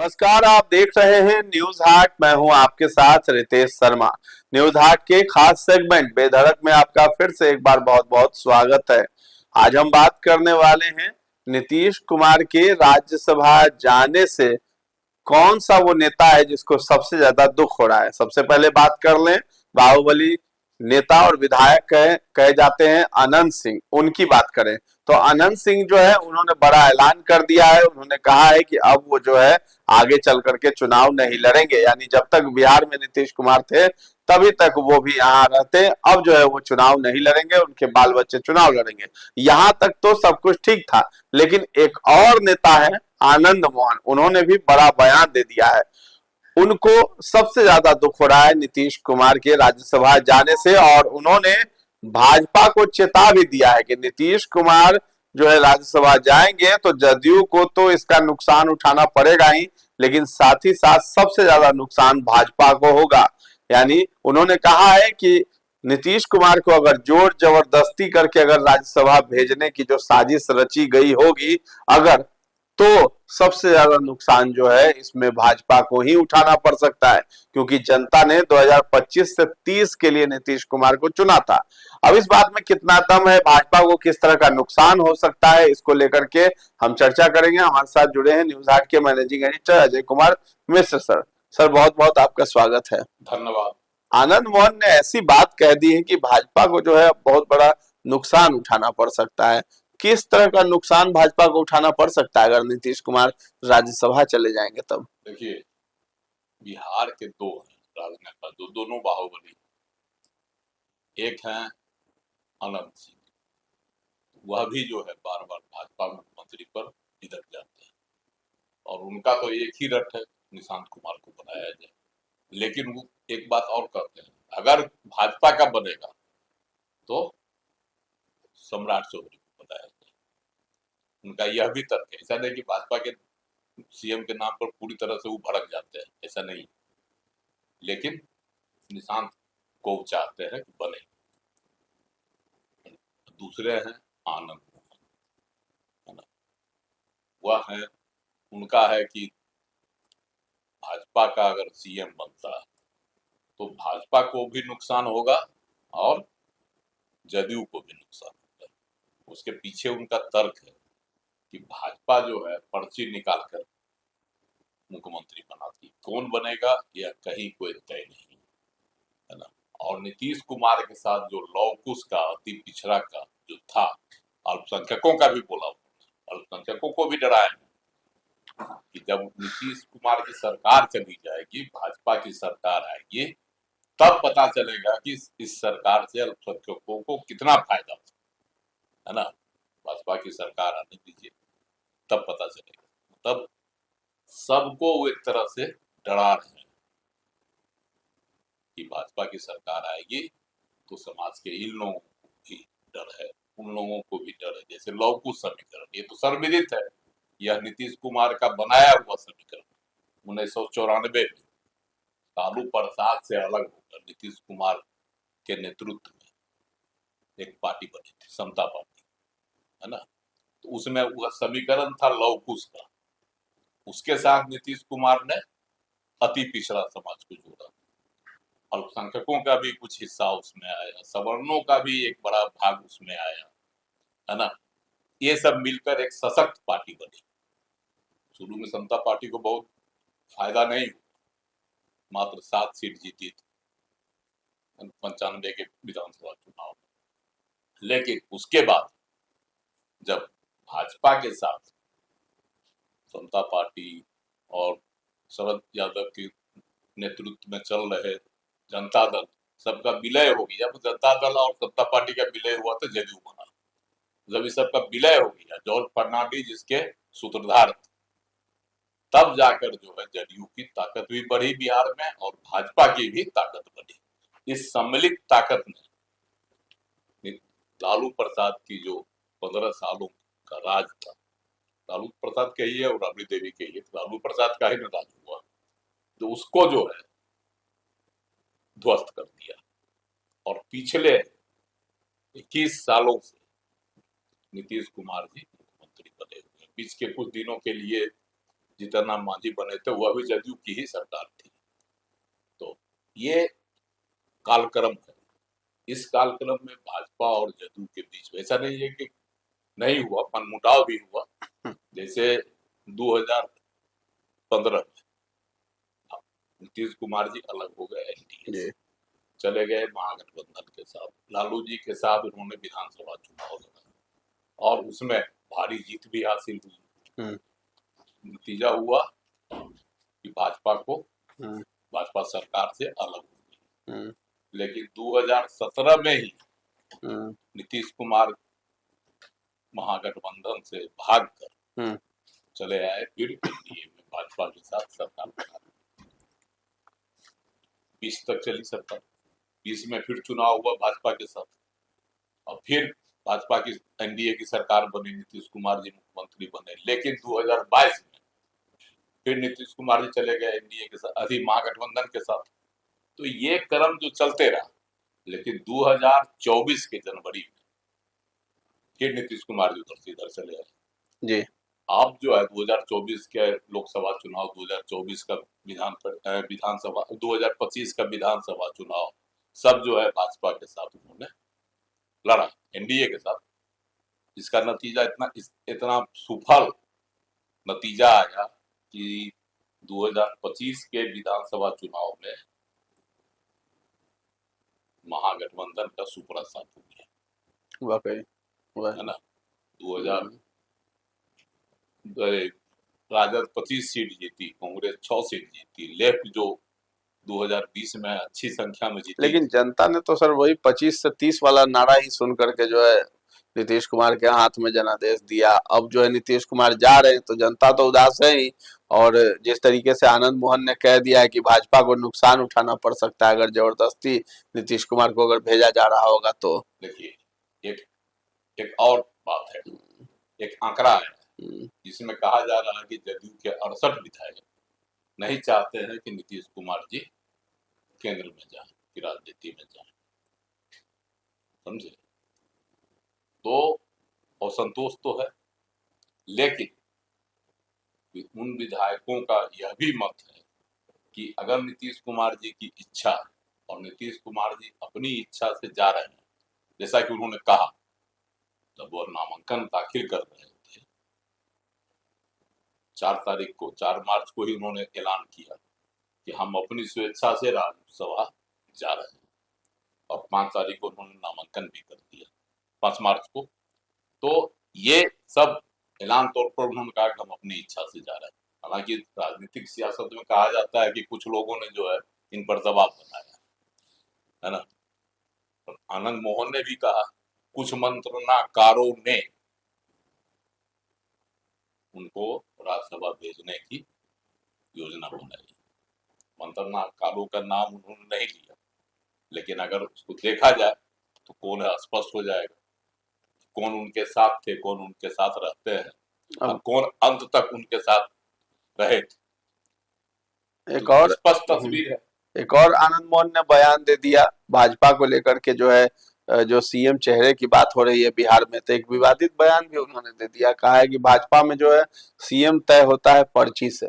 नमस्कार, आप देख रहे हैं न्यूज हाट। मैं हूं आपके साथ रितेश शर्मा। न्यूज हाट के खास सेगमेंट बेधड़क में आपका फिर से एक बार बहुत बहुत स्वागत है। आज हम बात करने वाले हैं नीतीश कुमार के राज्यसभा जाने से कौन सा वो नेता है जिसको सबसे ज्यादा दुख हो रहा है। सबसे पहले बात कर लें, बाहुबली नेता और विधायक कहे जाते हैं अनंत सिंह, उनकी बात करें तो अनंत सिंह जो है उन्होंने बड़ा ऐलान कर दिया है। उन्होंने कहा है कि अब वो जो है आगे चल करके चुनाव नहीं लड़ेंगे, यानी जब तक बिहार में नीतीश कुमार थे तभी तक वो भी यहाँ रहते, अब जो है वो चुनाव नहीं लड़ेंगे, उनके बाल बच्चे चुनाव लड़ेंगे। यहाँ तक तो सब कुछ ठीक था, लेकिन एक और नेता है आनंद मोहन, उन्होंने भी बड़ा बयान दे दिया है। उनको सबसे ज्यादा दुख हो रहा है नीतीश कुमार के राज्यसभा जाने से, और उन्होंने भाजपा को चेता भी दिया है कि नीतीश कुमार जो है राज्यसभा जाएंगे तो जदयू को तो इसका नुकसान उठाना पड़ेगा ही, लेकिन साथ ही साथ सबसे ज्यादा नुकसान भाजपा को होगा। यानी उन्होंने कहा है कि नीतीश कुमार को अगर जोर जबरदस्ती करके अगर राज्यसभा भेजने की जो साजिश रची गई होगी अगर, तो सबसे ज्यादा नुकसान जो है इसमें भाजपा को ही उठाना पड़ सकता है, क्योंकि जनता ने 2025 से 30 के लिए नीतीश कुमार को चुना था। अब इस बात में कितना दम है, भाजपा को किस तरह का नुकसान हो सकता है, इसको लेकर के हम चर्चा करेंगे। हमारे साथ जुड़े हैं न्यूज आठ के managing editor Ajay Kumar Mishra sir. Sir बहुत बहुत आपका स्वागत है। धन्यवाद। आनंद मोहन ने ऐसी बात कह दी है कि भाजपा को जो है बहुत बड़ा नुकसान उठाना पड़ सकता है। किस तरह का नुकसान भाजपा को उठाना पड़ सकता है अगर नीतीश कुमार राज्यसभा चले जाएंगे तब? देखिए, बिहार के दो हैं राजनेता, जो दोनों बाहुबली। एक है अनंत सिंह, वह भी जो है बार बार भाजपा मुख्यमंत्री पर इधर जाते हैं, और उनका तो एक ही रट है, निशांत कुमार को बनाया जाए। लेकिन वो एक बात और करते हैं, अगर भाजपा का बनेगा तो सम्राट चौधरी को बनाया जाए। उनका यह भी तर्क है, ऐसा नहीं कि भाजपा के सीएम के नाम पर पूरी तरह से वो भड़क जाते हैं, ऐसा नहीं, लेकिन निशांत को चाहते हैं कि बने। दूसरे हैं आनंद मोहन, है ना, वह है, उनका है कि भाजपा का अगर सीएम बनता है तो भाजपा को भी नुकसान होगा और जदयू को भी नुकसान होगा। उसके पीछे उनका तर्क है कि भाजपा जो है पर्ची निकालकर मुख्यमंत्री बनाती, कौन बनेगा यह कहीं कोई तय नहीं, है ना। और नीतीश कुमार के साथ जो लौकुश का, अति पिछड़ा का जो था, अल्पसंख्यकों का भी बोला, अल्पसंख्यकों को भी डराया कि जब नीतीश कुमार की सरकार चली जाएगी, भाजपा की सरकार आएगी, तब पता चलेगा कि इस सरकार से अल्पसंख्यकों को कितना फायदा होता है ना। भाजपा की सरकार आने दीजिए, तब पता चलेगा। तब सबको वो एक तरह से डरा रहे हैं कि भाजपा की सरकार आएगी तो समाज के इन लोगों को भी डर है, उन लोगों को भी डर है। जैसे लौकुश समीकरण, ये तो सर्वविदित है, यह नीतीश कुमार का बनाया हुआ समीकरण 1994 में लालू प्रसाद से अलग होकर नीतीश कुमार के नेतृत्व में एक पार्टी बनी थी, समता पार्टी, है ना। तो उसमें वह समीकरण था लौकुश का। उसके साथ नीतीश कुमार ने अति पिछड़ा समाज को जोड़ा, अल्पसंख्यकों का भी कुछ हिस्सा उसमें आया, सवर्णों का भी एक बड़ा भाग उसमें आया, है ना। ये सब मिलकर एक सशक्त पार्टी बनी। शुरू में समता पार्टी को बहुत फायदा नहीं हुआ, मात्र 7 सीट जीती थी 95 के विधानसभा चुनाव में। लेकिन उसके बाद जब भाजपा के साथ समता पार्टी और शरद यादव के नेतृत्व में चल रहे जनता दल, सबका विलय हो गया। जब जनता दल और समता पार्टी का विलय हुआ तो जदयू बना। जब इस सबका विलय हो गया, जॉर्ज फर्नांडिस जिसके सूत्रधार थे, तब जाकर जो है जदयू की ताकत भी बढ़ी बिहार में और भाजपा की भी ताकत बढ़ी। इस सम्मिलित ताकत ने लालू प्रसाद की जो 15 सालों का राज था, लालू प्रसाद का ही है और राबड़ी देवी के ही, लालू प्रसाद का ही न राज हुआ, तो उसको जो है ध्वस्त कर दिया। और पिछले 21 सालों से नीतीश कुमार जी मुख्यमंत्री बने हुए। बीच के कुछ दिनों के लिए जीतन मांझी बने थे, वह भी जदयू की ही सरकार थी। तो ये कालक्रम है। इस कालक्रम में भाजपा और जदयू के बीच में ऐसा नहीं है कि नहीं हुआ, मनमुटाव भी हुआ। जैसे 2015 में नीतीश कुमार जी अलग हो गए एनडीए से, चले गए महागठबंधन के साथ, लालू जी के साथ उन्होंने विधानसभा चुनाव लड़ा और उसमें भारी जीत भी हासिल हुई। नतीजा हुआ कि भाजपा सरकार से अलग हो गई। लेकिन 2017 में ही नीतीश कुमार महागठबंधन से भागकर चले आए फिर एनडीए में भाजपा के साथ सरकार बना। 20 तक चली सरकार, 20 में फिर चुनाव हुआ भाजपा के साथ और फिर भाजपा की एनडीए की सरकार बनी, नीतीश कुमार जी मुख्यमंत्री बने। लेकिन 2022 में फिर नीतीश कुमार जी चले गए एनडीए के साथ, महागठबंधन के साथ। तो ये क्रम जो चलते रहा, लेकिन 2024 के जनवरी में फिर नीतीश कुमार जी उधर से इधर चले आए जी। आप जो है 2024 के लोकसभा चुनाव, 2024 का विधानसभा, 2025 का विधानसभा चुनाव सब जो है भाजपा के साथ उन्होंने लड़ा, एनडीए के साथ। इसका नतीजा इतना सुफल नतीजा आया कि 2025 के विधानसभा चुनाव में महागठबंधन का सुपड़ा साथ हो गया। वाकई है ना। 2000 राजद 25 सीट जीती, कांग्रेस 6 सीट जीती, लेफ्ट जो 2020 में अच्छी संख्या में जीती। लेकिन जनता ने तो सर वही 25 से 30 वाला नारा ही सुन करके जो है नीतीश कुमार के हाथ में जनादेश दिया। अब जो है नीतीश कुमार जा रहे हैं तो जनता तो उदास है ही, और जिस तरीके से आनंद मोहन ने कह दिया है कि भाजपा को नुकसान उठाना पड़ सकता है अगर जबरदस्ती नीतीश कुमार को अगर भेजा जा रहा होगा तो। देखिए एक और बात है, एक आंकड़ा है जिसमें कहा जा रहा है कि जदयू के 68 विधायक नहीं चाहते हैं कि नीतीश कुमार जी केंद्र में जाए, कि राजनीति में जाए, समझे। तो असंतोष तो है, लेकिन उन विधायकों का यह भी मत है कि अगर नीतीश कुमार जी की इच्छा और नीतीश कुमार जी अपनी इच्छा से जा रहे हैं, जैसा कि उन्होंने कहा जब वो नामांकन दाखिल कर रहे थे 4 मार्च को ही उन्होंने ऐलान किया कि हम अपनी स्वेच्छा से राज्यसभा जा रहे हैं, और 5 तारीख को उन्होंने नामांकन भी कर दिया, 5 मार्च को। तो ये सब ऐलान तौर पर उन्होंने कहा कि हम अपनी इच्छा से जा रहे हैं। हालांकि राजनीतिक सियासत में कहा जाता है कि कुछ लोगों ने जो है इन पर दबाव बनाया है ना। आनंद मोहन ने भी कहा, कुछ मंत्रनाकारों ने उनको राज्यसभा भेजने की योजना बनाई। मंत्रनाकारों का नाम उन्होंने नहीं लिया, लेकिन अगर उसको देखा जाए तो कौन है स्पष्ट हो जाएगा, कौन उनके साथ थे, कौन उनके साथ रहते हैं और कौन अंत तक उनके साथ रहे थे। एक और स्पष्ट तस्वीर है। एक और आनंद मोहन ने बयान दे दिया भाजपा को लेकर के, जो है जो सीएम चेहरे की बात हो रही है बिहार में, तो एक विवादित बयान भी उन्होंने दे दिया। कहा है कि भाजपा में जो है सीएम तय होता है पर्ची से,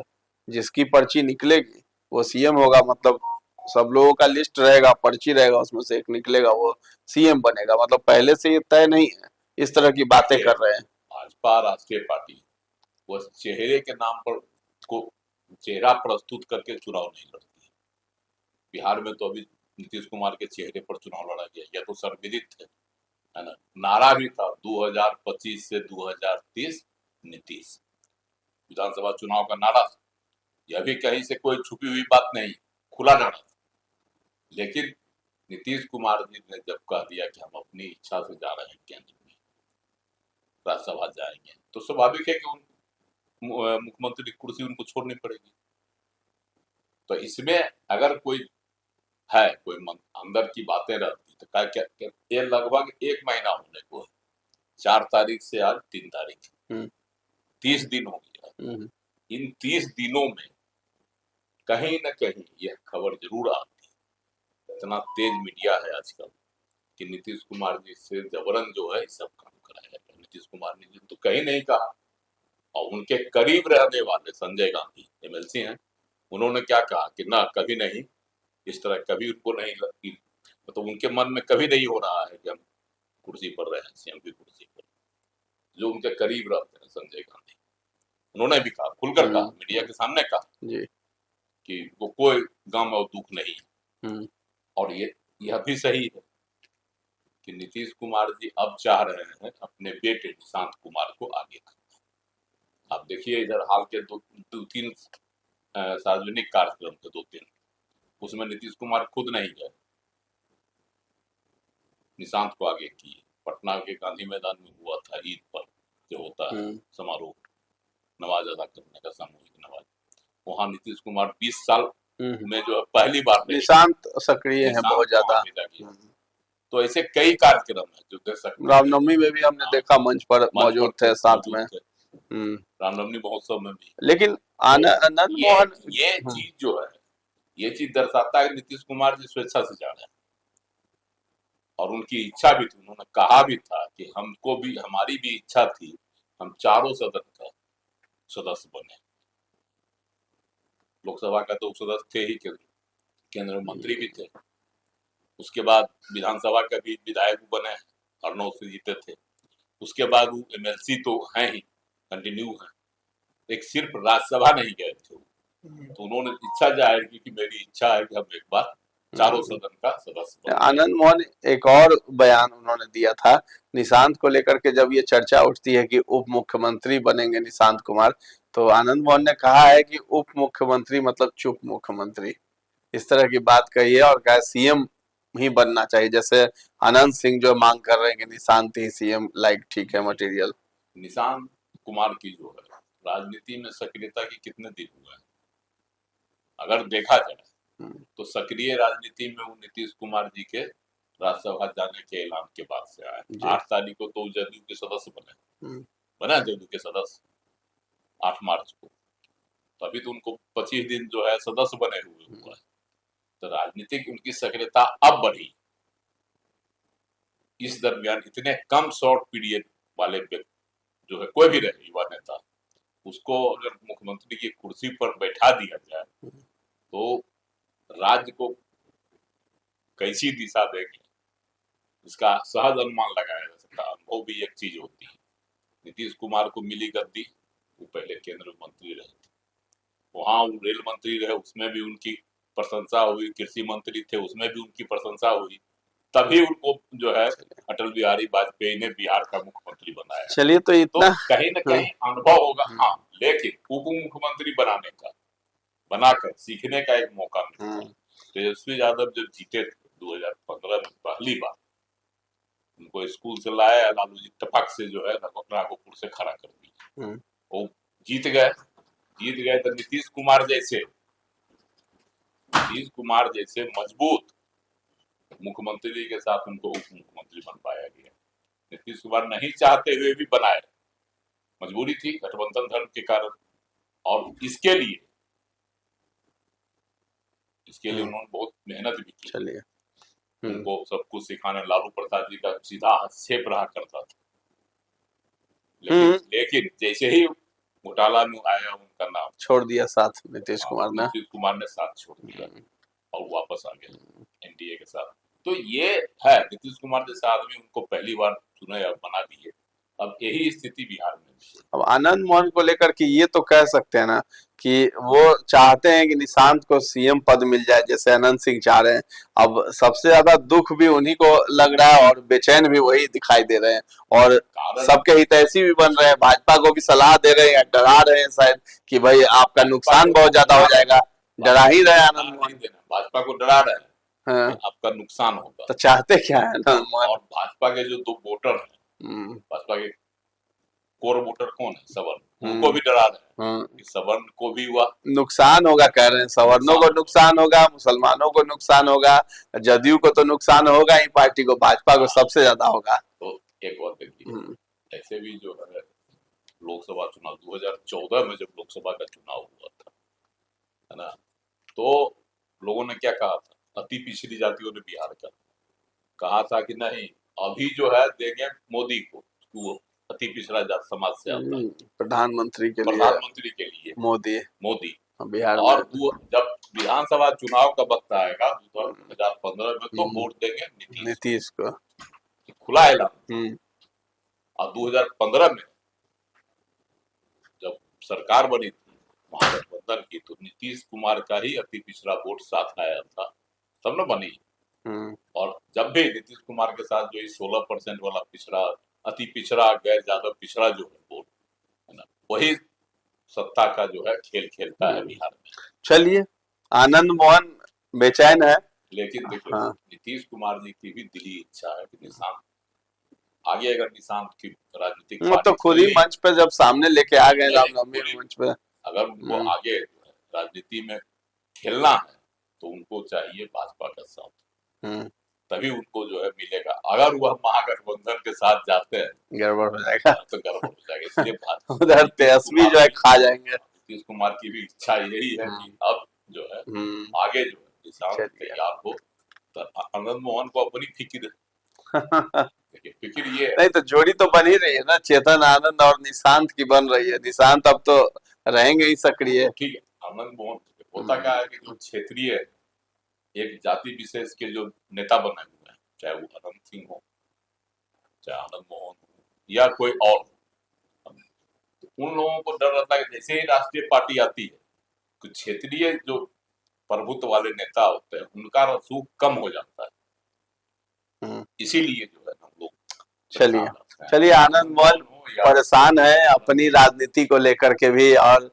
जिसकी पर्ची निकलेगी वो सीएम होगा। मतलब सब लोगों का लिस्ट रहेगा, पर्ची रहेगा, उसमें से एक निकलेगा वो सीएम बनेगा। मतलब पहले से ये तय नहीं है, इस तरह की बातें कर रहे हैं। भाजपा राष्ट्रीय पार्टी वो चेहरे के नाम पर को चेहरा प्रस्तुत करके चुनाव नहीं लड़ती है। बिहार में तो अभी नीतीश कुमार के चेहरे पर चुनाव लड़ा गया, यह तो सर्वविदित है ना। नारा भी था 2025 से 2030 नीतीश, विधानसभा चुनाव का नारा था। यह भी कहीं से कोई छुपी हुई बात नहीं, खुला नारा था। लेकिन नीतीश कुमार जी ने जब कह दिया कि हम अपनी इच्छा से जा रहे हैं केंद्र में, राज्यसभा जाएंगे, तो स्वाभाविक है कि मुख्यमंत्री की कुर्सी उनको छोड़नी पड़ेगी। तो इसमें अगर कोई है, कोई अंदर की बातें रहती तो क्या ये लगभग 1 महीना होने को है। 4 तारीख से आज 3 तारीख, 30 दिन हो गया। इन 30 दिनों में कहीं न कहीं यह खबर जरूर आती है। इतना तेज मीडिया है आजकल कि नीतीश कुमार जी से जबरन जो है सब काम कराया। नीतीश कुमार ने तो कहीं नहीं कहा, और उनके करीब रहने वाले संजय गांधी एमएलसी हैं, उन्होंने क्या कहा कि ना, कभी नहीं, इस तरह कभी उनको नहीं लगती, मतलब उनके मन में कभी नहीं हो रहा है कि हम कुर्सी पर रहे, सीएम की कुर्सी पर। जो उनके करीब रहते हैं संजय गांधी, उन्होंने भी कहा, खुलकर कहा, मीडिया के सामने कहा जी। कि वो कोई गम और दुख नहीं है। हम्म। और यह भी सही है कि नीतीश कुमार जी अब चाह रहे हैं अपने बेटे निशांत कुमार को आगे करना। आप देखिए इधर हाल के दो तीन सार्वजनिक कार्यक्रम थे, 2-3, उसमें नीतीश कुमार खुद नहीं गए, निशांत को आगे किए। पटना के गांधी मैदान में हुआ था, ईद पर जो होता है समारोह, नमाज अदा करने का, सामूहिक नमाज, वहां नीतीश कुमार 20 साल में जो है पहली बार निशांत सक्रिय है बहुत ज्यादा। तो ऐसे कई कार्यक्रम है जो देख सकते हैं। रामनवमी में भी हमने देखा मंच पर मौजूद थे साथ में। रामनवमी महोत्सव में भी। लेकिन आनंद मोहन, ये चीज जो है, ये चीज दर्शाता है नीतीश कुमार जी स्वेच्छा से जा रहे हैं और उनकी इच्छा भी थी, उन्होंने कहा भी था कि हमको भी, हमारी भी इच्छा थी, हम चारों सदन का सदस्य बने। लोकसभा का तो सदस्य थे ही, केंद्र मंत्री भी थे, उसके बाद विधानसभा का भी विधायक बने, अर्नव से जीते थे, उसके बाद वो एमएलसी तो हैं ही, कंटिन्यू है, एक सिर्फ राज्यसभा नहीं गए थे। तो उन्होंने इच्छा जाहिर की कि मेरी इच्छा है कि हम एक बार चारों सदन का सदस्य। आनंद मोहन एक और बयान उन्होंने दिया था निशांत को लेकर के, जब ये चर्चा उठती है कि उप मुख्यमंत्री बनेंगे निशांत कुमार, तो आनंद मोहन ने कहा है कि उप मुख्यमंत्री मतलब चुप मुख्यमंत्री, इस तरह की बात कही है और कहा सीएम ही बनना चाहिए। जैसे अनंत सिंह जो मांग कर रहे हैं कि निशांत ही सीएम लाइक ठीक है मटेरियल। निशांत कुमार की जो है राजनीति में सक्रियता की कितने दिन हुए हैं, अगर देखा जाए तो सक्रिय राजनीति में वो नीतीश कुमार जी के राज्यसभा जाने के ऐलान के बाद से आए। 8 तारीख को तो जदयू के सदस्य बना जदयू के सदस्य 8 मार्च को, तभी तो उनको 25 दिन जो है सदस्य बने हुए हुआ है। तो राजनीतिक उनकी सक्रियता अब बढ़ी। इस दरमियान इतने कम शॉर्ट पीरियड वाले व्यक्ति जो है, कोई भी रहे युवा नेता, उसको अगर मुख्यमंत्री की कुर्सी पर बैठा दिया जाए तो राज्य को कैसी दिशा देगी, इसका सहज अनुमान लगाया जा सकता है। अनुभव भी एक चीज होती है। नीतीश कुमार को मिली गद्दी, वो पहले केंद्र मंत्री रहे थे, वहां वो रेल मंत्री रहे, उसमें भी उनकी प्रशंसा हुई, कृषि मंत्री थे, उसमें भी उनकी प्रशंसा हुई, तभी उनको जो है अटल बिहारी वाजपेयी ने बिहार का मुख्यमंत्री बनाया। चलिए, तो इतना कहीं न कहीं अनुभव होगा। हाँ, लेकिन उप मुख्यमंत्री बनाने का, बनाकर सीखने का एक मौका मिलता है। तेजस्वी यादव जब जीते थे 2015 में पहली बार, उनको स्कूल से लाया लालू जी, टपक से जो है नागपुर से खड़ा कर दिया, वो जीत गए। तो नीतीश कुमार जैसे मजबूत मुख्यमंत्री के साथ उनको उप मुख्यमंत्री बन पाया गया। नीतीश कुमार नहीं चाहते हुए भी बनाए, मजबूरी थी गठबंधन धर्म के कारण, और इसके लिए उन्होंने बहुत मेहनत भी की। चलिए, उनको सब कुछ सिखाने, लालू प्रसाद जी का सीधा हस्तक्षेप रहा करता था, लेकिन जैसे ही घोटाला में आया, उनका नाम छोड़ दिया साथ नीतीश कुमार ने साथ छोड़ दिया और वापस आ गया एनडीए के साथ। तो ये है, नीतीश कुमार जैसा आदमी उनको पहली बार चुने और बना दिए। अब यही स्थिति बिहार में। अब आनंद मोहन को लेकर के ये तो कह सकते हैं ना कि वो चाहते हैं कि निशांत को सीएम पद मिल जाए, जैसे अनंत सिंह चाह रहे हैं। अब सबसे ज्यादा दुख भी उन्हीं को लग रहा है और बेचैन भी वही दिखाई दे रहे हैं, और सबके हितैषी भी बन रहे हैं, भाजपा को भी सलाह दे रहे हैं, डरा रहे हैं शायद कि भाई आपका नुकसान बहुत ज्यादा हो जाएगा। डरा ही रहे आनंद मोहन, भाजपा को डरा रहे हैं। हाँ। आपका नुकसान होगा। तो चाहते क्या है ना, और भाजपा के जो 2 वोटर हैं, भाजपा के कोर वोटर कौन है, सवर्ण, उनको भी डरा रहे हैं कि सवर्ण को भी हुआ नुकसान होगा, कह रहे हैं सवर्णों को नुकसान होगा, मुसलमानों को नुकसान होगा, जदयू को तो नुकसान होगा ही, पार्टी को, भाजपा को सबसे ज्यादा होगा। तो एक और देखिए, ऐसे भी जो है लोकसभा चुनाव 2014 में जब लोकसभा का चुनाव हुआ था, है ना, तो लोगों ने क्या कहा था, अति पिछड़ी जातियों ने बिहार का कहा था कि नहीं, अभी जो है देंगे मोदी को, वो अति पिछड़ा जात समाज से आता है, प्रधानमंत्री के लिए प्रधानमंत्री के लिए मोदी मोदी। बिहार और में जब विधानसभा चुनाव का वक्त आएगा 2015 में तो वोट देंगे नीतीश को, खुला ऐलान। और 2015 में जब सरकार बनी थी महागठबंधन की, तो नीतीश कुमार का ही अति पिछड़ा वोट साथ आया था, तब न बनी। और जब भी नीतीश कुमार के साथ जो 16% वाला पिछड़ा, अति पिछड़ा, गैर ज्यादा पिछड़ा जो है वोट, है ना, वही सत्ता का जो है खेल खेलता है बिहार में। चलिए, आनंद मोहन बेचैन है, लेकिन देखिए नीतीश कुमार जी की भी दिली इच्छा है कि निशांत आगे, अगर निशांत की राजनीतिक वो तो खुद ही मंच पे जब सामने लेके आ गए रामनवमी मंच पे, अगर उनको आगे राजनीति में खेलना है तो उनको चाहिए भाजपा का साथ, तभी उनको जो है मिलेगा। अगर वह महागठबंधन के साथ जाते हैं गड़बड़ हो जाएगा, तो गड़बड़ हो जाएगा। इसलिए उधर तेजस्वी जो है खा जाएंगे। नीतीश कुमार की भी इच्छा यही है कि अब जो है आगे जो है निशांत तैयार हो, तो आनंद मोहन को अपनी फिक्र ये नहीं तो जोड़ी तो बन ही रही है ना, चेतन आनंद और निशांत की बन रही है। निशांत अब तो रहेंगे ही सक्रिय। ठीक है, आनंद मोहन होता क्या है कि जो क्षेत्रीय एक जाति विशेष के जो नेता बने हुए हैं, चाहे वो अनंत सिंह हो, चाहे आनंद मोहन हो, या कोई और, तो उन लोगों को डर रहता है कि जैसे ही राष्ट्रीय पार्टी आती है तो क्षेत्रीय जो प्रभुत्व वाले नेता होते हैं उनका रसूख कम हो जाता है। इसीलिए जो है हम लोग चलिए आनंद मोहन परेशान है अपनी राजनीति को लेकर के भी, और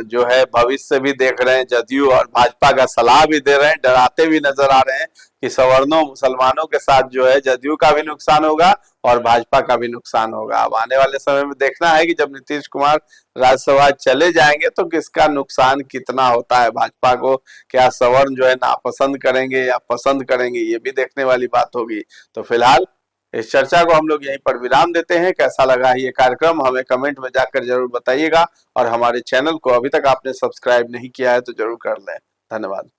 जो है भविष्य भी देख रहे हैं, जदयू और भाजपा का सलाह भी दे रहे हैं, डराते भी नजर आ रहे हैं कि सवर्णों मुसलमानों के साथ जो है जदयू का भी नुकसान होगा और भाजपा का भी नुकसान होगा। अब आने वाले समय में देखना है कि जब नीतीश कुमार राज्यसभा चले जाएंगे तो किसका नुकसान कितना होता है भाजपा को, क्या सवर्ण जो है नापसंद करेंगे या पसंद करेंगे, ये भी देखने वाली बात होगी। तो फिलहाल इस चर्चा को हम लोग यहीं पर विराम देते हैं। कैसा लगा ये कार्यक्रम हमें कमेंट में जाकर जरूर बताइएगा, और हमारे चैनल को अभी तक आपने सब्सक्राइब नहीं किया है तो जरूर कर लें। धन्यवाद।